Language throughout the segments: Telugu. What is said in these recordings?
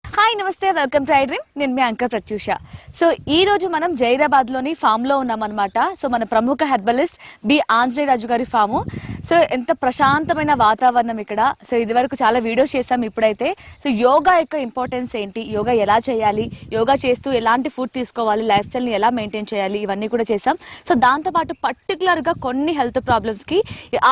హాయ్ నమస్తే, వెల్కమ్ టు ఐ డ్రీమ్. నేను మీ యాంకర్ ప్రత్యూష. సో ఈ రోజు మనం జైరాబాద్లోని ఫామ్లో ఉన్నామన్నమాట. సో మన ప్రముఖ హెర్బలిస్ట్ బి ఆంజనేయ రాజు గారి ఫాము. సో ఎంత ప్రశాంతమైన వాతావరణం ఇక్కడ. సో ఇదివరకు చాలా వీడియోస్ చేసాం. ఇప్పుడైతే సో యోగా యొక్క ఇంపార్టెన్స్ ఏంటి, యోగా ఎలా చేయాలి, యోగా చేస్తూ ఎలాంటి ఫుడ్ తీసుకోవాలి, లైఫ్ స్టైల్ని ఎలా మెయింటైన్ చేయాలి, ఇవన్నీ కూడా చేసాం. సో దాంతోపాటు పర్టికులర్గా కొన్ని హెల్త్ ప్రాబ్లమ్స్కి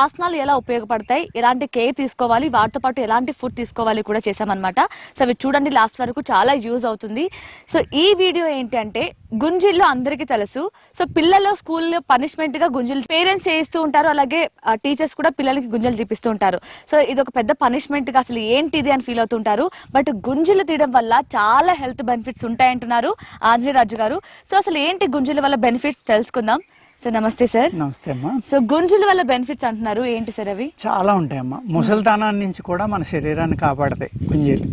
ఆసనాలు ఎలా ఉపయోగపడతాయి, ఎలాంటి కేర్ తీసుకోవాలి, వాటితో పాటు ఎలాంటి ఫుడ్ తీసుకోవాలి కూడా చేసామన్నమాట. సో అవి చూడండి, లాస్ట్ వరకు చాలా యూజ్ అవుతుంది. సో ఈ వీడియో ఏంటి అంటే, గుంజిల్లో అందరికీ తెలుసు. సో పిల్లలు స్కూల్లో పనిష్మెంట్ గా గుంజిలు పేరెంట్స్ చేయిస్తూ ఉంటారు, అలాగే టీచర్స్ కూడా పిల్లలకి గుంజలు తీపిస్తూ ఉంటారు. సో ఇది ఒక పెద్ద పనిష్మెంట్ గా అసలు ఏంటిది అని ఫీల్ అవుతుంటారు. బట్ గుంజులు తీయడం వల్ల చాలా హెల్త్ బెనిఫిట్స్ ఉంటాయంటున్నారు ఆంజనేయ రాజు గారు. సో అసలు ఏంటి గుంజుల వల్ల బెనిఫిట్స్ తెలుసుకుందాం. సో నమస్తే సార్. నమస్తే అమ్మా. సో గుంజుల వల్ల బెనిఫిట్స్ అంటున్నారు, ఏంటి సార్ అవి? చాలా ఉంటాయమ్మా. ముసలితనాన్ని నుంచి కూడా మన శరీరాన్ని కాపాడతాయి గుంజీలు,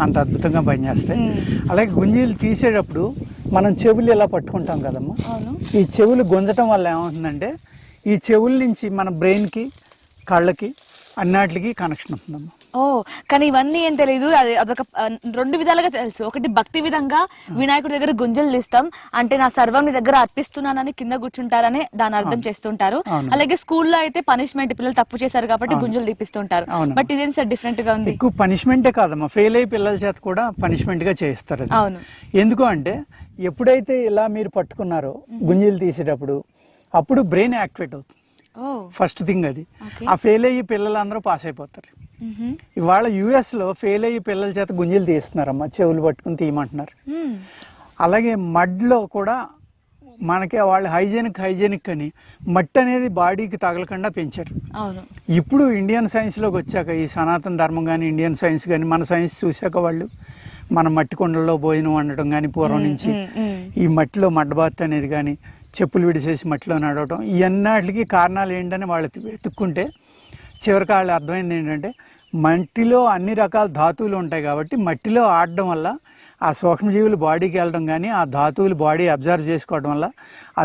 అంత అద్భుతంగా పనిచేస్తాయి. అలాగే గుంజీలు తీసేటప్పుడు మనం చెవులు ఇలా పట్టుకుంటాం కదమ్మా, ఈ చెవులు గుంజటం వల్ల ఏమవుతుందంటే ఈ చెవుల నుంచి మన బ్రెయిన్కి, కళ్ళకి, అన్నిటికి కనెక్షన్ ఉంటుందమ్మా. కానీ ఇవన్నీ ఏం తెలియదు. అదొక రెండు విధాలుగా తెలుసు. ఒకటి భక్తి విధంగా వినాయకుడి దగ్గర గుంజలు తీస్తాం అంటే నా సర్వం నీ దగ్గర అర్పిస్తున్నానని కింద కూర్చుంటారని దాని అర్థం చేస్తుంటారు. అలాగే స్కూల్లో అయితే పనిష్మెంట్, పిల్లలు తప్పు చేశారు కాబట్టి గుంజలు తీపిస్తుంటారు. బట్ ఇదేం సార్ డిఫరెంట్ గా ఉంది. ఎక్కువ పనిష్మెంటే కాదమ్మా, ఫెయిల్ అయ్యి పిల్లల చేత కూడా పనిష్మెంట్ గా చేస్తారు. అవును. ఎందుకు అంటే ఎప్పుడైతే ఇలా మీరు పట్టుకున్నారో గుంజలు తీసేటప్పుడు అప్పుడు బ్రెయిన్ యాక్టివేట్ అవుతుంది. ఫస్ట్ థింగ్ అది. ఆ ఫెయిల్ అయ్యి పిల్లలందరూ పాస్ అయిపోతారు. ఇవాళ యుఎస్ లో ఫెయిల్ అయ్యి పిల్లల చేత గుంజలు తీస్తున్నారమ్మా, చెవులు పట్టుకుని తీయమంటున్నారు. అలాగే మడ్లో కూడా మనకి వాళ్ళు హైజెనిక్ అని మట్టి అనేది బాడీకి తగలకుండా పెంచారు. ఇప్పుడు ఇండియన్ సైన్స్లోకి వచ్చాక, ఈ సనాతన ధర్మం కానీ ఇండియన్ సైన్స్ కానీ మన సైన్స్ చూశాక వాళ్ళు మన మట్టి కొండల్లో భోజనం వండటం కానీ పూర్వం నుంచి ఈ మట్టిలో మడ్డబాత్ అనేది కానీ చెప్పులు విడిసేసి మట్టిలో నడవటం, ఇవన్నిటికి కారణాలు ఏంటని వాళ్ళు వెతుక్కుంటే చివరికి వాళ్ళు అర్థమైంది ఏంటంటే మట్టిలో అన్ని రకాల ధాతువులు ఉంటాయి కాబట్టి మట్టిలో ఆడడం వల్ల ఆ సూక్ష్మజీవులు బాడీకి వెళ్ళడం కానీ ఆ ధాతువులు బాడీ అబ్జర్వ్ చేసుకోవడం వల్ల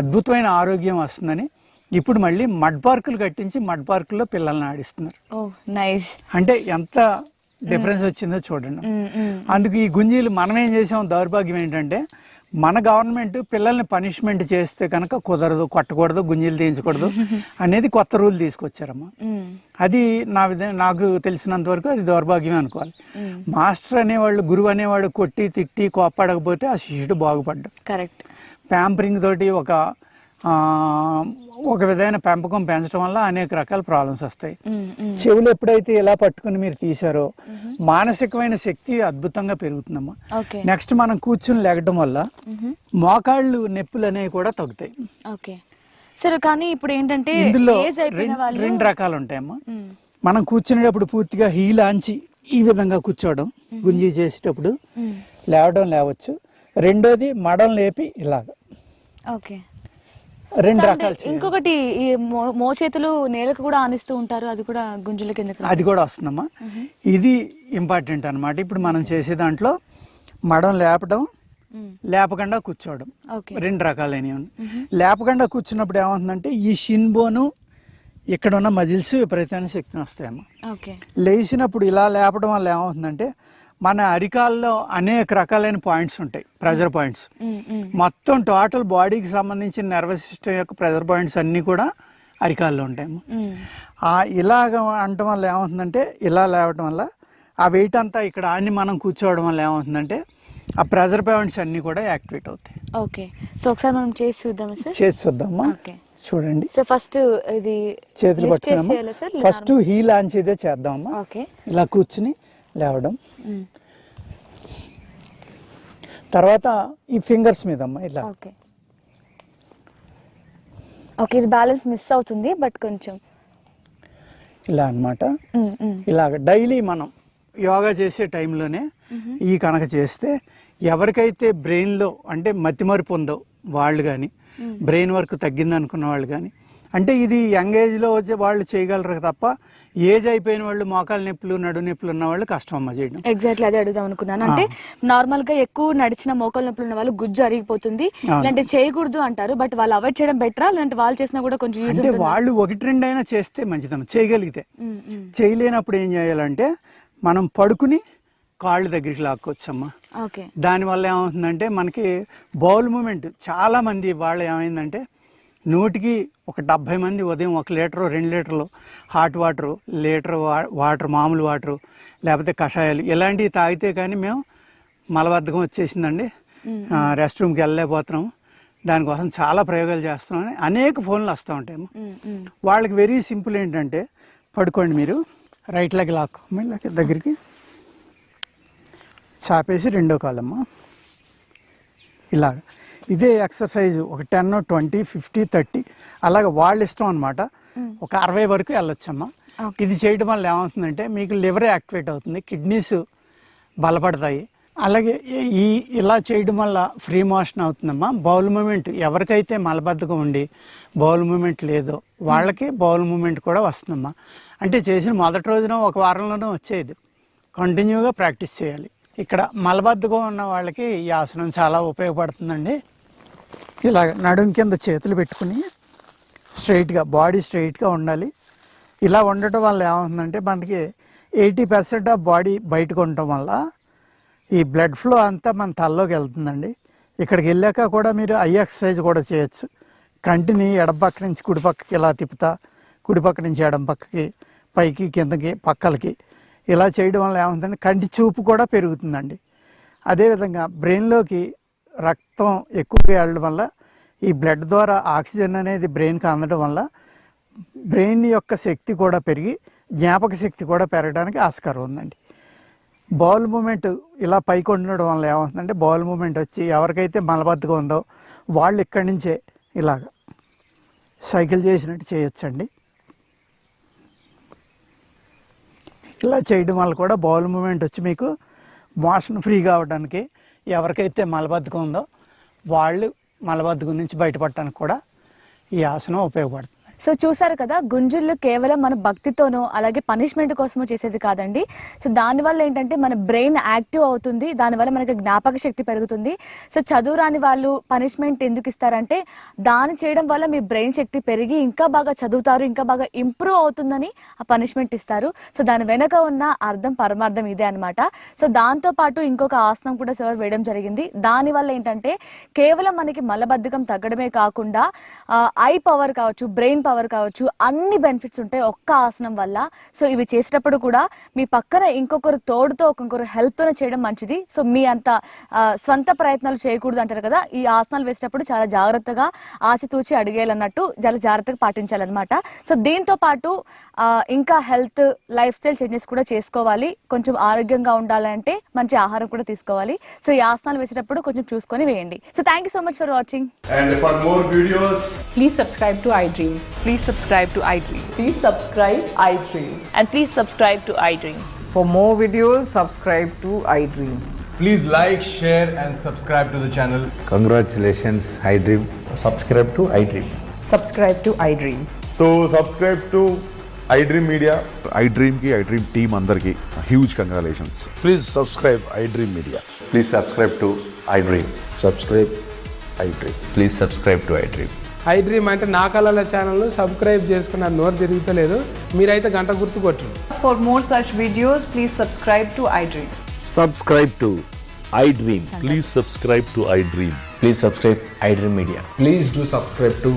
అద్భుతమైన ఆరోగ్యం వస్తుందని ఇప్పుడు మళ్ళీ మడ్ పార్కులు కట్టించి మడ్ పార్కుల్లో పిల్లల్ని ఆడిస్తున్నారు. అంటే ఎంత డిఫరెన్స్ వచ్చిందో చూడండి. అందుకు ఈ గుంజీలు మనం ఏం చేసాం, దౌర్భాగ్యం ఏంటంటే మన గవర్నమెంట్ పిల్లల్ని పనిష్మెంట్ చేస్తే కనుక కుదరదు, కొట్టకూడదు, గుంజీలు తీయించకూడదు అనేది కొత్త రూల్ తీసుకొచ్చారమ్మా. అది నాకు తెలిసినంత వరకు అది దౌర్భాగ్యం అనుకోవాలి. మాస్టర్ అనేవాళ్ళు, గురువు అనేవాడు కొట్టి తిట్టి కోప్పడకపోతే ఆ శిష్యుడు బాగుపడ్డాడు. కరెక్ట్. ప్యాంపరింగ్ తోటి ఒక విధమైన పెంపకం పెంచడం వల్ల అనేక రకాల ప్రాబ్లమ్స్ వస్తాయి. చెవులు ఎప్పుడైతే ఇలా పట్టుకుని మీరు తీసారో మానసికమైన శక్తి అద్భుతంగా పెరుగుతుందమ్మా. నెక్స్ట్ మనం కూర్చుని లెగడం వల్ల మోకాళ్ళు నొప్పులు అనేవి కూడా తగ్గుతాయి. సరే, కానీ ఇప్పుడు ఏంటంటే ఇందులో రెండు రకాలు ఉంటాయమ్మా. మనం కూర్చునేటప్పుడు పూర్తిగా హీలాంచి ఈ విధంగా కూర్చోవడం, గుంజి చేసేటప్పుడు లేవచ్చు. రెండోది మడం లేపి ఇలాగ. రెండు రకాలు. ఇంకొకటి ఈ మోచేతులు నేలకు కూడా ఆనిస్తూ ఉంటారు, అది కూడా గుంజుల కింద అది కూడా వస్తుందమ్మా. ఇది ఇంపార్టెంట్ అనమాట. ఇప్పుడు మనం చేసే దాంట్లో మడం లేపడం, లేపకుండా కూర్చోవడం, రెండు రకాలైనవి ఉన్నాయి. లేపకుండా కూర్చున్నప్పుడు ఏమవుతుందంటే ఈ షిన్ బోను, ఇక్కడ ఉన్న మజిల్స్ విపరీతమైన శక్తిని వస్తాయమ్మా. లేచినప్పుడు ఇలా లేపడం వల్ల ఏమవుతుందంటే మన అరికాల్లో అనేక రకాలైన పాయింట్స్ ఉంటాయి, ప్రెజర్ పాయింట్స్. మొత్తం టోటల్ బాడీకి సంబంధించిన నర్వస్ సిస్టమ్ యొక్క ప్రెజర్ పాయింట్స్ అన్నీ కూడా అరికాల్లో ఉంటాయమ్మా. ఇలాగ అనటం వల్ల ఏమవుతుందంటే, ఇలా లేవటం వల్ల ఆ వెయిట్ అంతా ఇక్కడ ఆని మనం కూర్చోవడం వల్ల ఏమవుతుందంటే ఆ ప్రెజర్ పాయింట్స్ అన్నీ కూడా యాక్టివేట్ అవుతాయి. ఓకే. సో ఒకసారి మనం చేసి చూద్దామా సార్? చేసి చూద్దామా. చూడండి. సో ఫస్ట్ ఇది చేతులు పట్టుకున్నామా, ఫస్ట్ హీల్ ఆన్ చేదే చేద్దామమ్మా. ఇలా కూర్చుని లేవడం, తర్వాత ఈ ఫింగర్స్ మీద అమ్మా ఇలా. ఓకే, ఇది బ్యాలెన్స్ మిస్ అవుతుంది బట్ కొంచెం ఇలా అన్నమాట. ఇలాగ డైలీ మనం యోగా చేసే టైంలోనే ఈ కనుక చేస్తే ఎవరికైతే బ్రెయిన్లో అంటే మతిమరుపు ఉందో వాళ్ళు కానీ, బ్రెయిన్ వర్క్ తగ్గింది అనుకున్న వాళ్ళు కానీ, అంటే ఇది యంగ్ ఏజ్లో వచ్చే వాళ్ళు చేయగలరు తప్ప ఏజ్ అయిపోయిన వాళ్ళు మోకాలు నొప్పులు నడు నొప్పులు ఉన్న వాళ్ళు కష్టం అమ్మ చేయడం. ఎగ్జాక్ట్లీ అదే అడుగుదాం అనుకున్నాను. అంటే నార్మల్ గా ఎక్కువ నడిచిన మోకాలు నొప్పులు ఉన్న వాళ్ళు గుజ్జు అరిగిపోతుంది, ఇలాంటి చేయకూడదు అంటారు. బట్ వాళ్ళు అవాయిడ్ చేయడం బెటరా, లేదంటే వాళ్ళు చేసినా కూడా కొంచెం యూజ్ అంటే వాళ్ళు 1-2 అయినా చేస్తే మంచిదమ్మ. చేయగలిగితే. చేయలేనప్పుడు ఏం చేయాలంటే మనం పడుకుని కాళ్ళు దగ్గరికి లాక్కోవచ్చమ్మా. దానివల్ల ఏమవుతుందంటే మనకి బౌల్ మూమెంట్ చాలా మంది వాళ్ళు ఏమైందంటే 100కి 70 మంది ఉదయం 1 లీటరు 2 లీటర్లు హాట్ వాటరు, లీటర్ వాటర్ మామూలు వాటరు లేకపోతే కషాయాలు ఇలాంటివి తాగితే కానీ మేము మలబద్ధకం వచ్చేసిందండి, రెస్ట్ రూమ్కి వెళ్ళలేకపోతున్నాం, దానికోసం చాలా ప్రయోగాలు చేస్తున్నామని అనేక ఫోన్లు వస్తూ ఉంటాయి. వాళ్ళకి వెరీ సింపుల్ ఏంటంటే పడుకోండి, మీరు రైట్ లెగ్ లాక్కోండి, దగ్గరికి చాపేసి రెండో కాలమ్మ ఇలాగ. ఇదే ఎక్సర్సైజ్ ఒక 10, 20, 50, 30 అలాగే వాళ్ళ ఇష్టం అనమాట. ఒక 60 వరకు వెళ్ళొచ్చమ్మా. ఇది చేయడం వల్ల ఏమవుతుందంటే మీకు లివర్ యాక్టివేట్ అవుతుంది, కిడ్నీస్ బలపడతాయి. అలాగే ఇలా చేయడం వల్ల ఫ్రీ మోషన్ అవుతుందమ్మా. బౌల్ మూమెంట్ ఎవరికైతే మలబద్ధకం ఉండి బౌల్ మూమెంట్ లేదో వాళ్ళకి బౌల్ మూమెంట్ కూడా వస్తుందమ్మా. అంటే చేసిన మొదటి రోజున ఒక వారంలోనూ వచ్చేది. కంటిన్యూగా ప్రాక్టీస్ చేయాలి. ఇక్కడ మలబద్ధకం ఉన్న వాళ్ళకి ఈ ఆసనం చాలా ఉపయోగపడుతుందండి. ఇలాగ నడుం కింద చేతులు పెట్టుకుని స్ట్రైట్గా, బాడీ స్ట్రైట్గా ఉండాలి. ఇలా ఉండటం వల్ల ఏమవుతుందంటే మనకి 80% ఆఫ్ బాడీ బయటకు ఉండటం వల్ల ఈ బ్లడ్ ఫ్లో అంతా మన తలలోకి వెళ్తుందండి. ఇక్కడికి వెళ్ళాక కూడా మీరు ఐ ఎక్సర్సైజ్ కూడా చేయొచ్చు. కంటిని ఎడపక్క నుంచి కుడిపక్కకి ఇలా తిప్పుతా, కుడిపక్క నుంచి ఎడం పక్కకి, పైకి కిందకి పక్కలకి ఇలా చేయడం వల్ల ఏమవుతుందంటే కంటి చూపు కూడా పెరుగుతుందండి. అదేవిధంగా బ్రెయిన్లోకి రక్తం ఎక్కువగా వెళ్ళడం వల్ల ఈ బ్లడ్ ద్వారా ఆక్సిజన్ అనేది బ్రెయిన్కి అందడం వల్ల బ్రెయిన్ యొక్క శక్తి కూడా పెరిగి జ్ఞాపక శక్తి కూడా పెరగడానికి ఆస్కారం ఉందండి. బౌల్ మూమెంట్ ఇలా పైకి ఉండడం వల్ల ఏమవుతుందంటే బౌల్ మూమెంట్ వచ్చి ఎవరికైతే మలబద్ధకం ఉందో వాళ్ళు ఇక్కడి నుంచే ఇలాగ సైకిల్ చేసినట్టు చేయొచ్చండి. ఇలా చేయడం వల్ల కూడా బౌల్ మూమెంట్ వచ్చి మీకు మోషన్ ఫ్రీగా అవ్వడానికి, ఎవరికైతే మలబద్ధకం ఉందో వాళ్ళు మలబద్ధకం నుంచి బయటపడటానికి కూడా ఈ ఆసనం ఉపయోగపడుతుంది. సో చూసారు కదా, గుంజుళ్ళు కేవలం మన భక్తితోనో అలాగే పనిష్మెంట్ కోసమో చేసేది కాదండి. సో దానివల్ల ఏంటంటే మన బ్రెయిన్ యాక్టివ్ అవుతుంది, దానివల్ల మనకి జ్ఞాపక శక్తి పెరుగుతుంది. సో చదువు రాని వాళ్ళు పనిష్మెంట్ ఎందుకు ఇస్తారంటే దాన్ని చేయడం వల్ల మీ బ్రెయిన్ శక్తి పెరిగి ఇంకా బాగా చదువుతారు, ఇంకా బాగా ఇంప్రూవ్ అవుతుందని ఆ పనిష్మెంట్ ఇస్తారు. సో దాని వెనక ఉన్న అర్థం పరమార్థం ఇదే అనమాట. సో దాంతో పాటు ఇంకొక ఆసనం కూడా సార్ వేయడం జరిగింది. దానివల్ల ఏంటంటే కేవలం మనకి మలబద్ధకం తగ్గడమే కాకుండా ఐ పవర్ కావచ్చు, బ్రెయిన్ పవర్ కావచ్చు, అన్ని బెనిఫిట్స్ ఉంటాయి ఒక్క ఆసనం వల్ల. సో ఇవి చేసేటప్పుడు కూడా మీ పక్కన ఇంకొకరు తోడుతో ఇంకొకరు హెల్ప్తోనే చేయడం మంచిది. సో మీ అంత స్వంత ప్రయత్నాలు చేయకూడదు అంటారు కదా, ఈ ఆసనాలు వేసేటప్పుడు చాలా జాగ్రత్తగా ఆచితూచి అడిగేయాలన్నట్టు చాలా జాగ్రత్తగా పాటించాలన్నమాట. సో దీంతో పాటు ఇంకా హెల్త్ లైఫ్ స్టైల్ చేంజెస్ కూడా చేసుకోవాలి. కొంచెం ఆరోగ్యంగా ఉండాలంటే మంచి ఆహారం కూడా తీసుకోవాలి. సో ఈ ఆసనాలు వేసేటప్పుడు కొంచెం చూసుకొని వేయండి. So thank you so much for watching. And for more videos, please subscribe to iDream. Please subscribe to iDream. Please subscribe iDream. And please subscribe to iDream. For more videos, subscribe to iDream. please like, share and subscribe to the channel. Congratulations, iDream. Subscribe to iDream. Subscribe to iDream. So subscribe to iDream Media. iDream ki iDream team andarki huge congratulations. Please subscribe iDream Media. Please subscribe to iDream. Subscribe iDream. Please subscribe to iDream. iDream అంటే నా కళల ఛానల్ను సబ్స్క్రైబ్ చేసుకున్న నోరు తిరుగుతలేదు, మీరైతే గంట గుర్తు కొట్టండి. For more such videos, please subscribe to iDream. Subscribe to iDream. Please subscribe to iDream. Please subscribe iDream Media. Please do subscribe to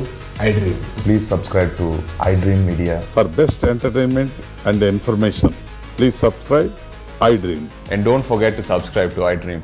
iDream. Please subscribe to iDream Media. For best entertainment and information, please subscribe iDream. And don't forget to subscribe to iDream.